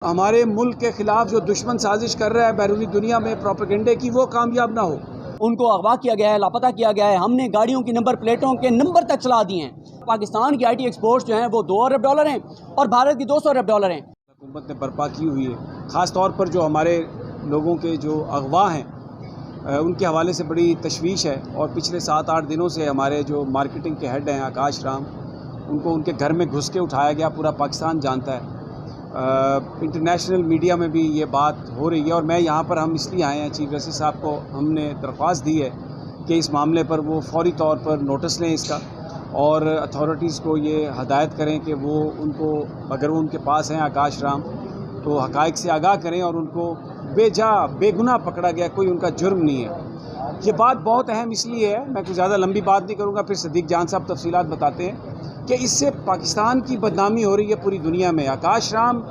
ہمارے ملک کے خلاف جو دشمن سازش کر رہا ہے بیرونی دنیا میں پروپیگنڈے کی، وہ کامیاب نہ ہو۔ ان کو اغوا کیا گیا ہے، لاپتہ کیا گیا ہے، ہم نے گاڑیوں کی نمبر پلیٹوں کے نمبر تک چلا دیے ہیں۔ پاکستان کی آئی ٹی ایکسپورٹس جو ہیں وہ $2 ارب ہیں اور بھارت کی $200 ارب ہیں۔ حکومت نے برپا کی ہوئی ہے، خاص طور پر جو ہمارے لوگوں کے جو اغوا ہیں ان کے حوالے سے بڑی تشویش ہے، اور پچھلے 7-8 دنوں سے ہمارے جو مارکیٹنگ کے ہیڈ ہیں آکاش رام، ان کو ان کے گھر میں گھس کے اٹھایا گیا، پورا پاکستان جانتا ہے۔ انٹرنیشنل میڈیا میں بھی یہ بات ہو رہی ہے، اور میں یہاں پر ہم اس لیے آئے ہیں، چیف جسٹس صاحب کو ہم نے درخواست دی ہے کہ اس معاملے پر وہ فوری طور پر نوٹس لیں اس کا، اور اتھارٹیز کو یہ ہدایت کریں کہ وہ ان کو، اگر وہ ان کے پاس ہیں آکاش رام، تو حقائق سے آگاہ کریں، اور ان کو بے گناہ پکڑا گیا، کوئی ان کا جرم نہیں ہے۔ یہ بات بہت اہم اس لیے ہے، میں کوئی زیادہ لمبی بات نہیں کروں گا، پھر صدیق جان صاحب تفصیلات بتاتے ہیں کہ اس سے پاکستان کی بدنامی ہو رہی ہے پوری دنیا میں۔ آکاش رام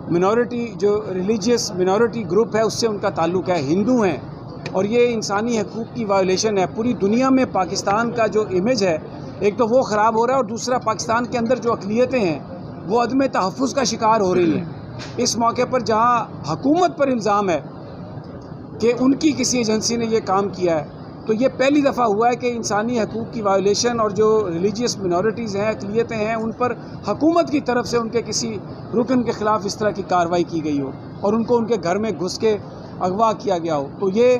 منورٹی، جو ریلیجیس منورٹی گروپ ہے، اس سے ان کا تعلق ہے، ہندو ہیں، اور یہ انسانی حقوق کی وائلیشن ہے۔ پوری دنیا میں پاکستان کا جو امیج ہے، ایک تو وہ خراب ہو رہا ہے، اور دوسرا پاکستان کے اندر جو اقلیتیں ہیں وہ عدم تحفظ کا شکار ہو رہی ہیں۔ اس موقع پر جہاں حکومت پر الزام ہے کہ ان کی کسی ایجنسی نے یہ کام کیا ہے، تو یہ پہلی دفعہ ہوا ہے کہ انسانی حقوق کی وائلیشن اور جو ریلیجیس منورٹیز ہیں، اقلیتیں ہیں، ان پر حکومت کی طرف سے ان کے کسی رکن کے خلاف اس طرح کی کارروائی کی گئی ہو، اور ان کو ان کے گھر میں گھس کے اغوا کیا گیا ہو۔ تو یہ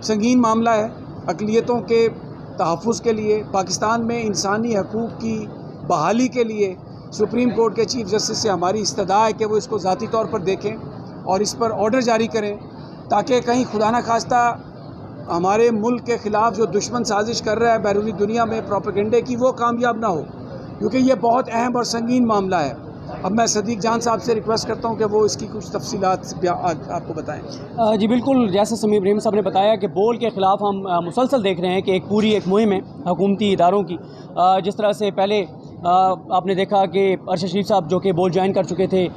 سنگین معاملہ ہے۔ اقلیتوں کے تحفظ کے لیے، پاکستان میں انسانی حقوق کی بحالی کے لیے سپریم کورٹ کے چیف جسٹس سے ہماری استدعا ہے کہ وہ اس کو ذاتی طور پر دیکھیں اور اس پر آرڈر جاری کریں، تاکہ کہیں خدا نہ خواستہ ہمارے ملک کے خلاف جو دشمن سازش کر رہا ہے بیرونی دنیا میں پروپیگنڈے کی، وہ کامیاب نہ ہو، کیونکہ یہ بہت اہم اور سنگین معاملہ ہے۔ اب میں صدیق جان صاحب سے ریکویسٹ کرتا ہوں کہ وہ اس کی کچھ تفصیلات آپ کو بتائیں۔ جی بالکل، جیسے سمیع ابراہیم صاحب نے بتایا کہ بول کے خلاف ہم مسلسل دیکھ رہے ہیں کہ ایک مہم ہے حکومتی اداروں کی۔ جس طرح سے پہلے آپ نے دیکھا کہ ارشد شریف صاحب جو کہ بول جوائن کر چکے تھے،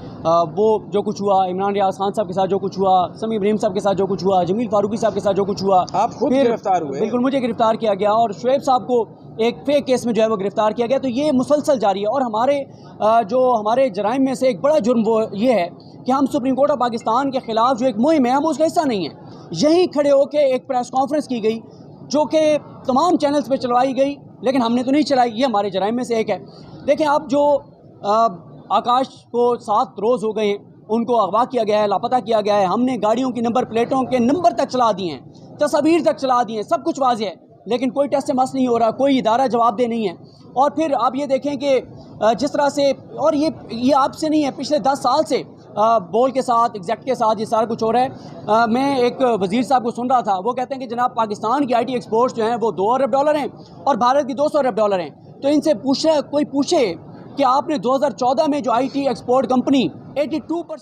وہ جو کچھ ہوا، عمران ریاض خان صاحب کے ساتھ جو کچھ ہوا، سمیع ابراہیم صاحب کے ساتھ جو کچھ ہوا، جمیل فاروقی صاحب کے ساتھ جو کچھ ہوا، آپ خود گرفتار ہوئے۔ بالکل، مجھے گرفتار کیا گیا، اور شعیب صاحب کو ایک فیک کیس میں جو ہے وہ گرفتار کیا گیا۔ تو یہ مسلسل جاری ہے، اور ہمارے جرائم میں سے ایک بڑا جرم وہ یہ ہے کہ ہم سپریم کورٹ آف پاکستان کے خلاف جو ایک مہم ہے، ہم اس کا حصہ نہیں ہیں۔ یہیں کھڑے ہو کے ایک پریس کانفرنس کی گئی جو کہ تمام چینلز پہ چلوائی گئی، لیکن ہم نے تو نہیں چلائی۔ یہ ہمارے جرائم میں سے ایک ہے۔ دیکھیں، اب جو آکاش کو 7 روز ہو گئے ہیں، ان کو اغوا کیا گیا ہے، لاپتہ کیا گیا ہے، ہم نے گاڑیوں کی نمبر پلیٹوں کے نمبر تک چلا دیے ہیں، تصاویر تک چلا دیے ہیں، سب کچھ واضح ہے، لیکن کوئی ٹیسٹ مس نہیں ہو رہا، کوئی ادارہ جواب دہ نہیں ہے۔ اور پھر آپ یہ دیکھیں کہ جس طرح سے، اور یہ آپ سے نہیں ہے، پچھلے 10 سال سے بول کے ساتھ، ایگزیکٹ کے ساتھ یہ سارا کچھ ہو رہا ہے۔ میں ایک وزیر صاحب کو سن رہا تھا، وہ کہتے ہیں کہ جناب پاکستان کی آئی ٹی ایکسپورٹس جو ہیں وہ $2 ارب ہیں اور بھارت کی $200 ارب ہیں۔ تو ان سے کوئی پوچھے کہ آپ نے 2014 میں جو آئی ٹی ایکسپورٹ کمپنی 82%